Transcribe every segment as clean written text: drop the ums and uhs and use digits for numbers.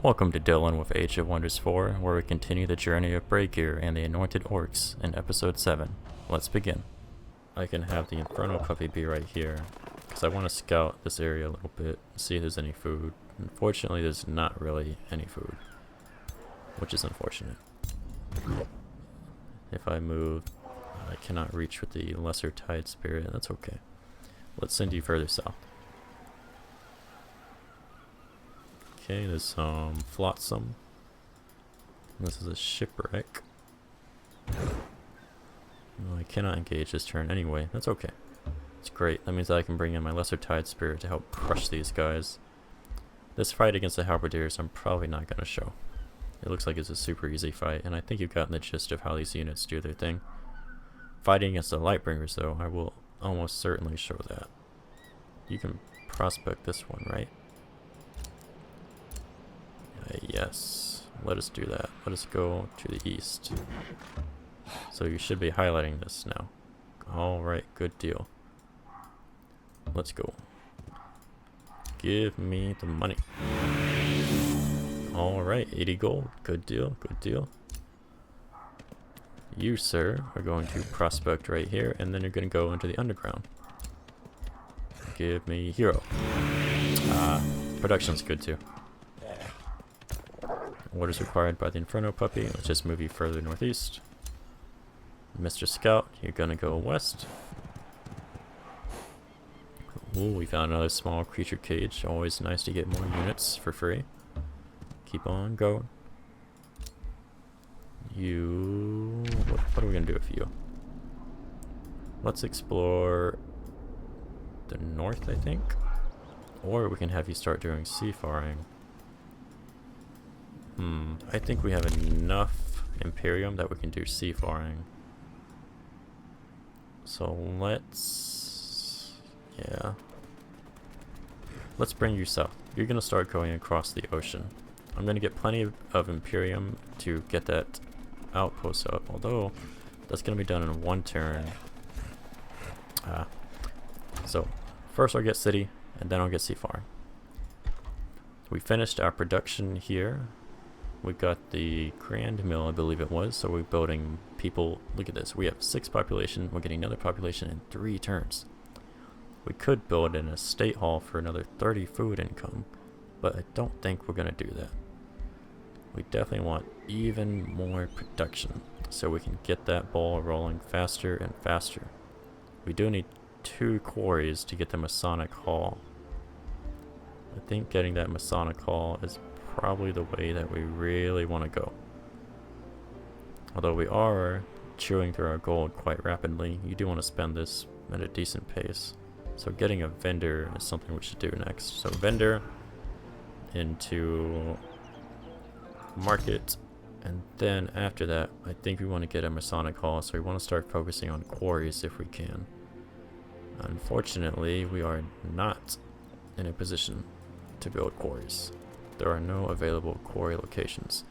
Welcome to Dyllin with Age of Wonders 4, where we continue the journey of Braegir and the Anointed Orcs in Episode 7. Let's begin. I can have the Inferno Puppy be right here, because I want to scout this area a little bit, see if there's any food. Unfortunately, there's not really any food, which is unfortunate. If I move, I cannot reach with the Lesser Tide Spirit, that's okay. Let's send you further south. Okay, there's some flotsam. This is a shipwreck. Well, I cannot engage this turn anyway. That's okay. It's great. That means that I can bring in my Lesser Tide Spirit to help crush these guys. This fight against the Halberdiers I'm probably not going to show. It looks like it's a super easy fight, and I think you've gotten the gist of how these units do their thing. Fighting against the Lightbringers, though, I will almost certainly show that. You can prospect this one, right? Yes, let us do that. Let us go to the east. So you should be highlighting this now. Alright, good deal. Let's go. Give me the money. Alright, 80 gold. Good deal, good deal. You, sir, are going to prospect right here, and then you're going to go into the underground. Give me hero. Production's good too. What is required by the Inferno Puppy? Let's just move you further northeast. Mr. Scout, you're gonna go west. Ooh, we found another small creature cage. Always nice to get more units for free. Keep on going. You... What are we gonna do with you? Let's explore the north, I think. Or we can have you start doing seafaring. I think we have enough Imperium that we can do seafaring. So let's... yeah. Let's bring you south. You're going to start going across the ocean. I'm going to get plenty of Imperium to get that outpost up, although that's going to be done in one turn. So first I'll get city, and then I'll get seafaring. We finished our production here. We got the Grand Mill, I believe it was, so we're building people. Look at this, we have 6 population, we're getting another population in 3 turns. We could build an estate hall for another 30 food income, but I don't think we're going to do that. We definitely want even more production, so we can get that ball rolling faster and faster. We do need 2 quarries to get the Masonic Hall. I think getting that Masonic Hall is probably the way that we really want to go. Although we are chewing through our gold quite rapidly, you do want to spend this at a decent pace. So getting a vendor is something we should do next. So vendor into market, and then after that I think we want to get a Masonic Hall, so we want to start focusing on quarries if we can. Unfortunately, we are not in a position to build quarries. There are no available quarry locations.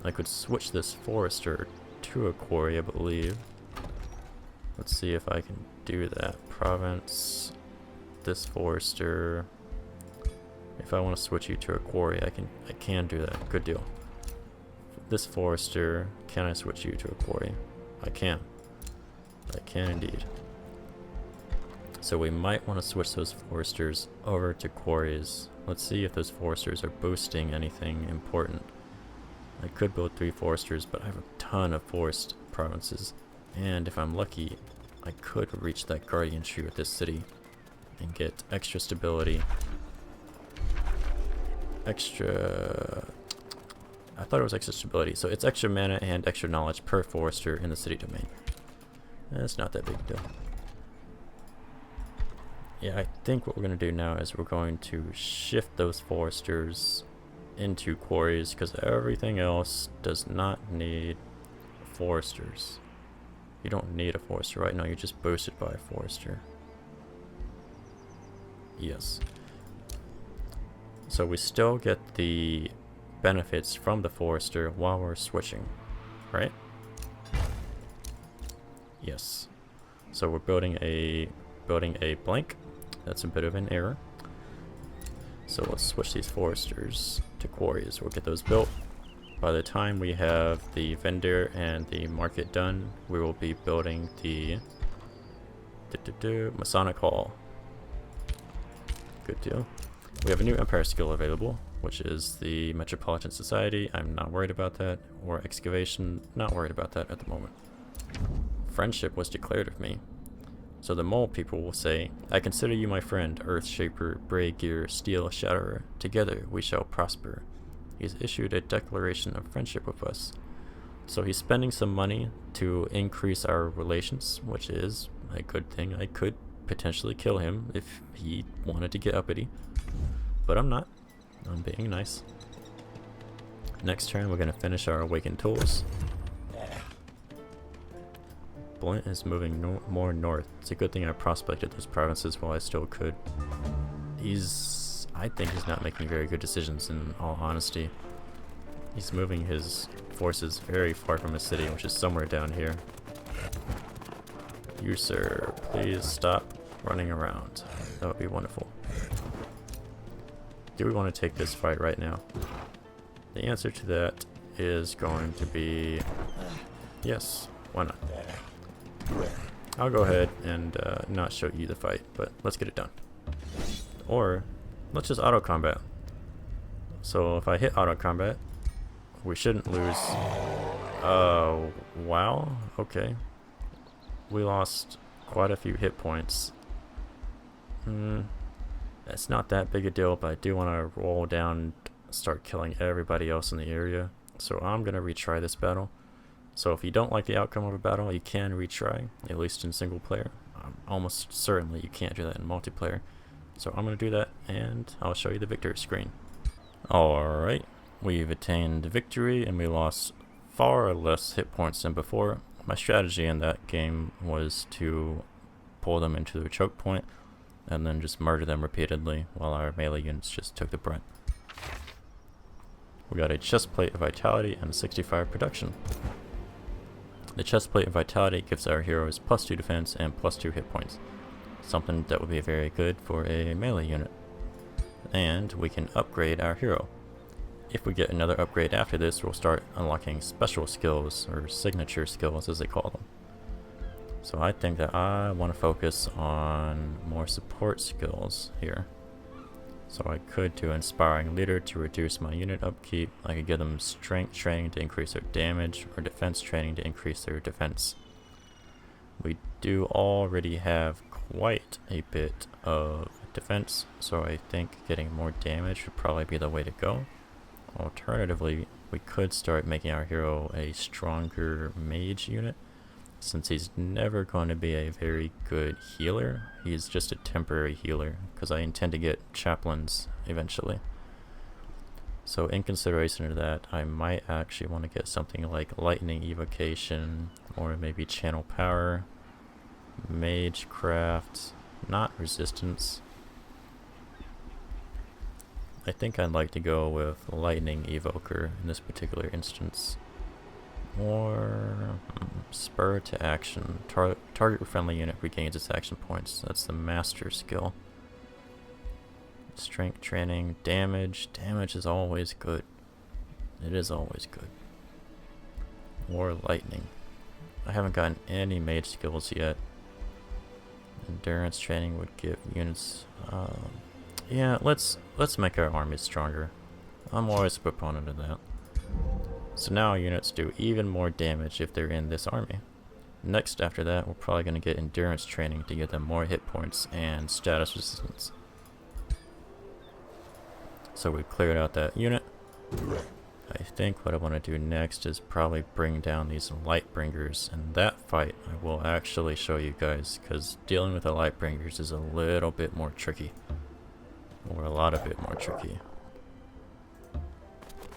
I could switch this forester to a quarry, I believe. Let's see if I can do that. Province, this forester. If I want to switch you to a quarry, I can do that. Good deal. This forester, can I switch you to a quarry? I can. I can indeed. So we might want to switch those foresters over to quarries. Let's see if those foresters are boosting anything important. I could build 3 foresters, but I have a ton of forest provinces. And if I'm lucky, I could reach that guardian tree with this city and get extra stability. I thought it was extra stability. So it's extra mana and extra knowledge per forester in the city domain. That's not that big a deal. Yeah, I think what we're going to do now is we're going to shift those foresters into quarries, because everything else does not need foresters. You don't need a forester right now, you're just boosted by a forester. Yes. So we still get the benefits from the forester while we're switching, right? Yes. So we're building a blank. That's a bit of an error. So let's switch these foresters to quarries. We'll get those built. By the time we have the vendor and the market done, we will be building the Masonic Hall. Good deal. We have a new Empire skill available, which is the Metropolitan Society. I'm not worried about that. Or Excavation, not worried about that at the moment. Friendship was declared of me. So the mole people will say, I consider you my friend, Earthshaper, Braegir, Steel Shatterer. Together we shall prosper. He's issued a declaration of friendship with us. So he's spending some money to increase our relations, which is a good thing. I could potentially kill him if he wanted to get uppity. But I'm not. I'm being nice. Next turn we're going to finish our awakened tools. Blint is moving more north. It's a good thing I prospected those provinces while I still could. I think he's not making very good decisions, in all honesty. He's moving his forces very far from his city, which is somewhere down here. You, sir, please stop running around. That would be wonderful. Do we want to take this fight right now? The answer to that is going to be yes. Why not? I'll go ahead and not show you the fight, but let's get it done. Or let's just auto combat. So if I hit auto combat, we shouldn't lose. Wow. Okay. We lost quite a few hit points. That's not that big a deal, but I do want to roll down and start killing everybody else in the area. So I'm going to retry this battle. So if you don't like the outcome of a battle, you can retry, at least in single player. Almost certainly you can't do that in multiplayer. So I'm going to do that, and I'll show you the victory screen. Alright, we've attained victory, and we lost far less hit points than before. My strategy in that game was to pull them into their choke point, and then just murder them repeatedly, while our melee units just took the brunt. We got a chestplate of vitality and 65 production. The chestplate of vitality gives our heroes +2 defense and +2 hit points. Something that would be very good for a melee unit. And we can upgrade our hero. If we get another upgrade after this, we'll start unlocking special skills, or signature skills as they call them. So I think that I want to focus on more support skills here. So I could do Inspiring Leader to reduce my unit upkeep. I could give them Strength Training to increase their damage, or Defense Training to increase their defense. We do already have quite a bit of defense, so I think getting more damage would probably be the way to go. Alternatively, we could start making our hero a stronger mage unit, since he's never going to be a very good healer. He's just a temporary healer, because I intend to get chaplains eventually. So in consideration of that, I might actually want to get something like Lightning Evocation, or maybe Channel Power, Magecraft, not Resistance. I think I'd like to go with Lightning Evoker in this particular instance. Or Spur to Action. Target with friendly unit regains its action points. That's the master skill. Strength Training, damage. Damage is always good. It is always good. Or Lightning. I haven't gotten any mage skills yet. Endurance Training would give units. Yeah, let's make our armies stronger. I'm always a proponent of that. So now units do even more damage if they're in this army. Next after that, we're probably going to get Endurance Training to give them more hit points and status resistance. So we cleared out that unit. I think what I want to do next is probably bring down these Lightbringers, and that fight I will actually show you guys, because dealing with the Lightbringers is a little bit more tricky. Or a lot of bit more tricky.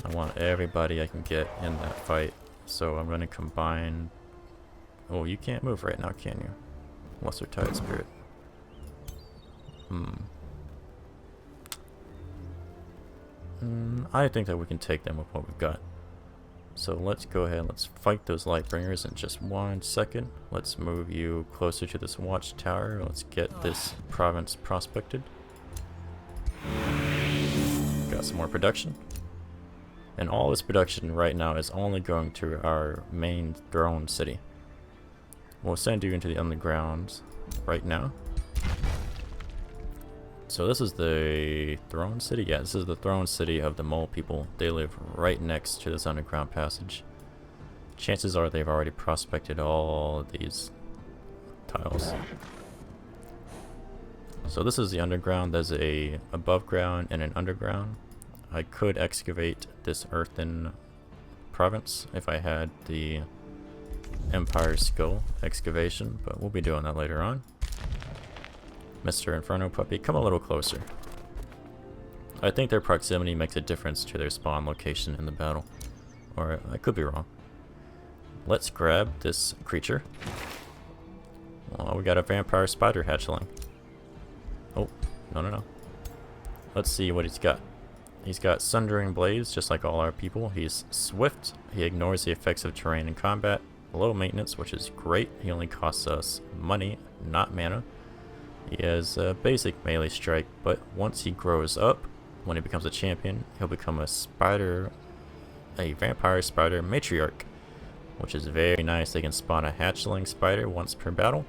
I want everybody I can get in that fight, so I'm going to combine... Oh, you can't move right now, can you? Lesser Tide Spirit. I think that we can take them with what we've got. So let's go ahead, let's fight those Lightbringers in just 1 second. Let's move you closer to this watchtower. Let's get this province prospected. got some more production. And all this production right now is only going to our main throne city. We'll send you into the underground right now. So this is the throne city? Yeah, this is the throne city of the mole people. They live right next to this underground passage. Chances are they've already prospected all these tiles. So this is the underground. There's a above ground and an underground. I could excavate this earthen province if I had the Empire Skull excavation, but we'll be doing that later on. Mr. Inferno Puppy, come a little closer. I think their proximity makes a difference to their spawn location in the battle. Or I could be wrong. Let's grab this creature. Oh, we got a vampire spider hatchling. Oh, no. Let's see what he's got. He's got Sundering Blades, just like all our people. He's swift. He ignores the effects of terrain in combat. Low maintenance, which is great. He only costs us money, not mana. He has a basic melee strike, but once he grows up, when he becomes a champion, he'll become a vampire spider matriarch, which is very nice. They can spawn a hatchling spider once per battle.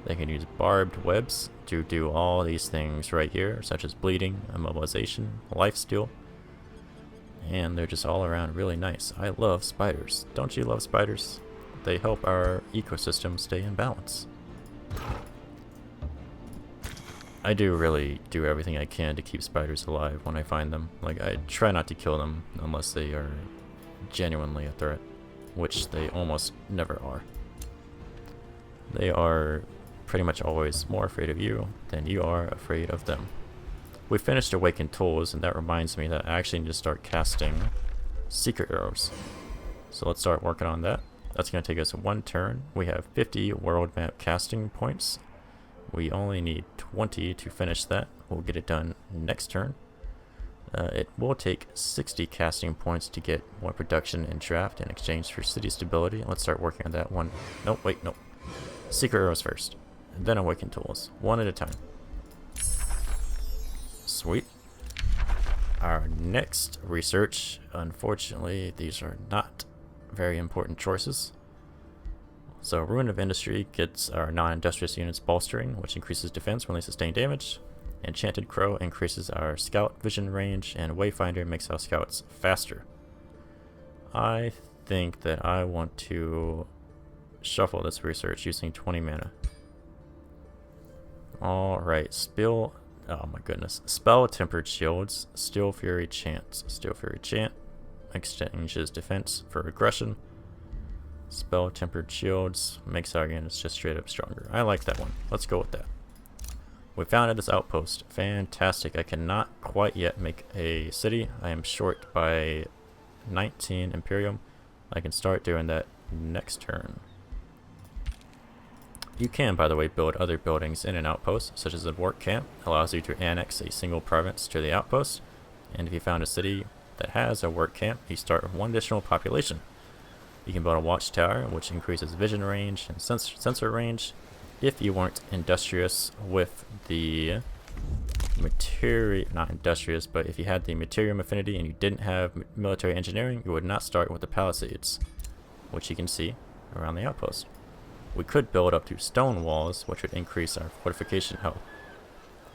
They can use barbed webs to do all these things right here, such as bleeding, immobilization, lifesteal, and they're just all around really nice. I love spiders. Don't you love spiders? They help our ecosystem stay in balance. I do really do everything I can to keep spiders alive when I find them. Like, I try not to kill them unless they are genuinely a threat, which they almost never are. They are pretty much always more afraid of you than you are afraid of them. We finished Awakened Tools, and that reminds me that I actually need to start casting secret arrows. So let's start working on that. That's going to take us one turn. We have 50 world map casting points. We only need 20 to finish that. We'll get it done next turn. It will take 60 casting points to get more production and draft in exchange for city stability. Let's start working on that one. Nope, wait, nope. Secret arrows first, and then Awakened Tools, one at a time. Sweet. Our next research, unfortunately, these are not very important choices. So Ruin of Industry gets our non-industrious units bolstering, which increases defense when they sustain damage. Enchanted Crow increases our scout vision range, and Wayfinder makes our scouts faster. I think that I want to shuffle this research using 20 mana. Alright, oh my goodness. Spell Tempered Shields, Steel Fury Chant. Steel Fury Chant exchanges defense for aggression. Spell Tempered Shields makes our units just straight up stronger. I like that one. Let's go with that. We founded this outpost. Fantastic. I cannot quite yet make a city. I am short by 19 Imperium. I can start doing that next turn. You can, by the way, build other buildings in an outpost, such as a work camp. Allows you to annex a single province to the outpost. And if you found a city that has a work camp, you start with one additional population. You can build a watchtower, which increases vision range and sensor range. If you weren't industrious with the not industrious, but if you had the materium affinity and you didn't have military engineering, you would not start with the palisades, which you can see around the outpost. We could build up to stone walls, which would increase our fortification health.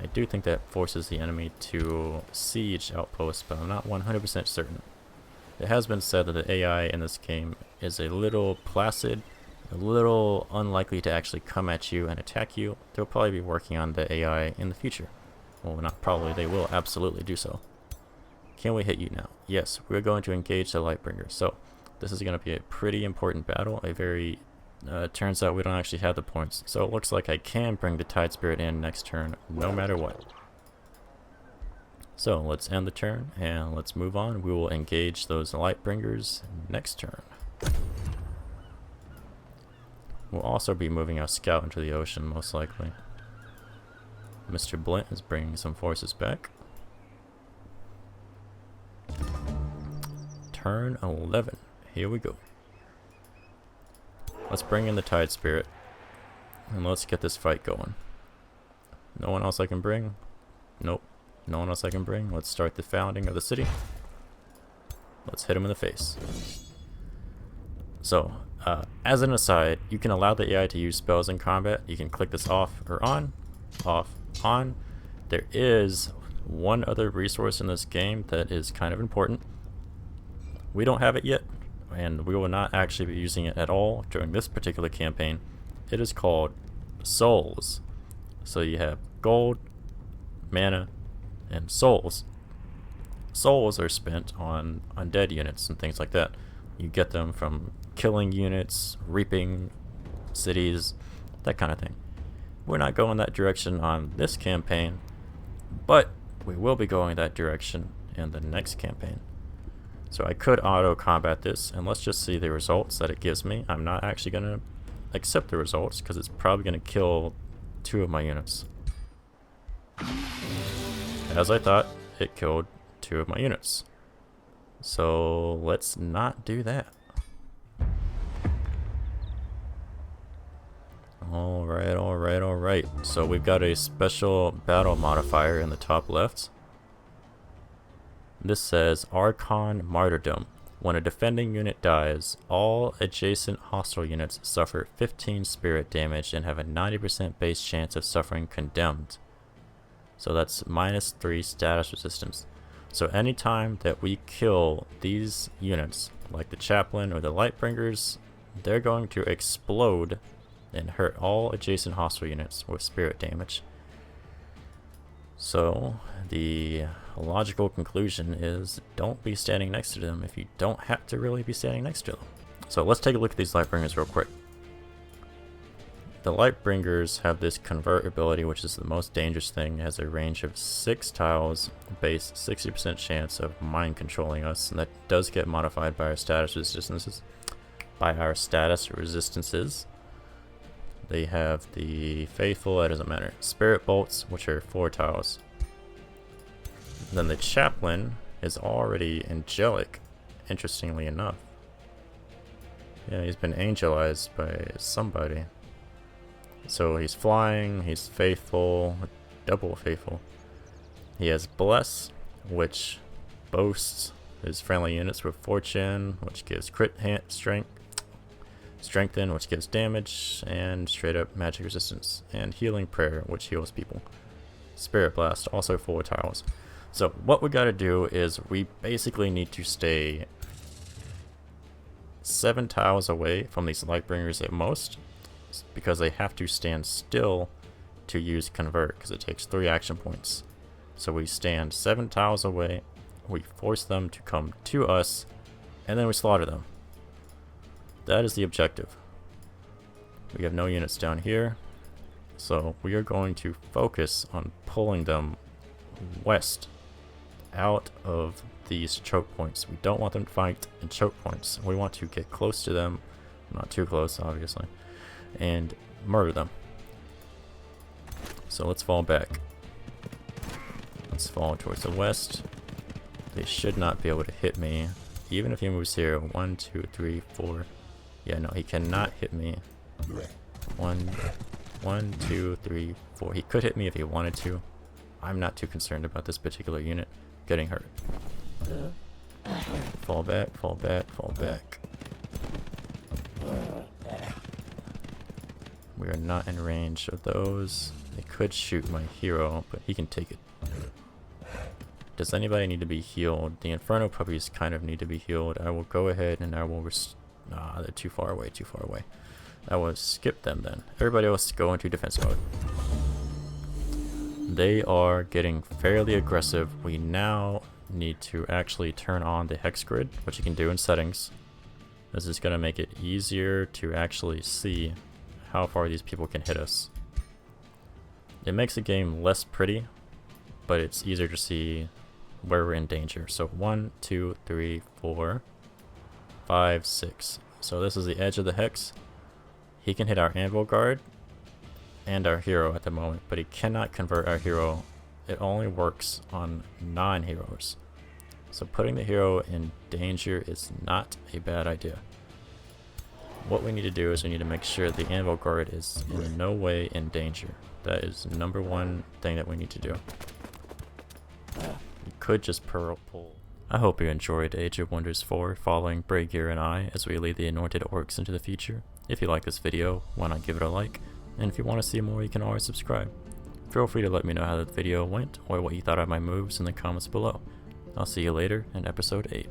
I do think that forces the enemy to siege outposts, but I'm not 100% certain. It has been said that the AI in this game is a little placid, a little unlikely to actually come at you and attack you. They'll probably be working on the AI in the future. Well, not probably, they will absolutely do so. Can we hit you now? Yes, we're going to engage the Lightbringer. So, this is going to be a pretty important battle. Turns out we don't actually have the points. So it looks like I can bring the Tide Spirit in next turn, no matter what. So let's end the turn, and let's move on. We will engage those Lightbringers next turn. We'll also be moving our scout into the ocean, most likely. Mr. Blint is bringing some forces back. Turn 11. Here we go. Let's bring in the Tide Spirit, and let's get this fight going. No one else I can bring? Nope. No one else I can bring. Let's start the founding of the city. Let's hit him in the face. So, as an aside, you can allow the AI to use spells in combat. You can click this off or on, off, on. There is one other resource in this game that is kind of important. We don't have it yet, and we will not actually be using it at all during this particular campaign. It is called souls. So you have gold, mana, and souls. Souls are spent on undead units and things like that. You get them from killing units, reaping cities, that kind of thing. We're not going that direction on this campaign, but we will be going that direction in the next campaign. So I could auto combat this, and let's just see the results that it gives me. I'm not actually going to accept the results because it's probably going to kill 2 of my units. As I thought, it killed 2 of my units. So let's not do that. Alright, alright, alright. So we've got a special battle modifier in the top left. This says Archon Martyrdom. When a defending unit dies, all adjacent hostile units suffer 15 spirit damage and have a 90% base chance of suffering condemned. So that's -3 status resistance. So anytime that we kill these units, like the Chaplain or the Lightbringers, they're going to explode and hurt all adjacent hostile units with spirit damage. So the logical conclusion is don't be standing next to them if you don't have to really be standing next to them. So let's take a look at these Lightbringers real quick. The Lightbringers have this convert ability, which is the most dangerous thing. It has a range of 6 tiles, base 60% chance of mind controlling us, and that does get modified by our status resistances. They have the Faithful, that doesn't matter. Spirit Bolts, which are 4 tiles. Then the Chaplain is already angelic, interestingly enough. Yeah, he's been angelized by somebody. So he's flying, he's faithful, double faithful. He has Bless, which boasts his friendly units with Fortune, which gives crit strength. Strengthen, which gives damage, and straight up magic resistance, and Healing Prayer, which heals people. Spirit Blast, also 4 tiles. So what we gotta do is we basically need to stay 7 tiles away from these Lightbringers at most, because they have to stand still to use Convert, because it takes 3 action points. So we stand 7 tiles away, we force them to come to us, and then we slaughter them. That is the objective. We have no units down here, so we are going to focus on pulling them west out of these choke points. We don't want them to fight in choke points. We want to get close to them, not too close obviously, and murder them. So let's fall back. Let's fall towards the west. They should not be able to hit me, even if he moves here. 1, 2, 3, 4. Yeah, no, he cannot hit me. 1, 2, 3, 4. He could hit me if he wanted to. I'm not too concerned about this particular unit getting hurt. Fall back, fall back, fall back. We are not in range of those. They could shoot my hero, but he can take it. Does anybody need to be healed? The Inferno puppies kind of need to be healed. I will go ahead and I will nah, they're too far away, too far away. I will skip them then. Everybody else go into defense mode. They are getting fairly aggressive. We now need to actually turn on the hex grid, which you can do in settings. This is going to make it easier to actually see how far these people can hit us. It makes the game less pretty, but it's easier to see where we're in danger. So 1, 2, 3, 4, 5, 6. So this is the edge of the hex. He can hit our anvil guard and our hero at the moment, but he cannot convert our hero. It only works on non-heroes. So putting the hero in danger is not a bad idea. What we need to do is we need to make sure the anvil guard is in no way in danger. That is number 1 thing that we need to do. could just pull. I hope you enjoyed Age of Wonders 4 following Braegir and I as we lead the Anointed Orcs into the future. If you like this video, why not give it a like? And if you want to see more, you can always subscribe. Feel free to let me know how the video went or what you thought of my moves in the comments below. I'll see you later in episode 8.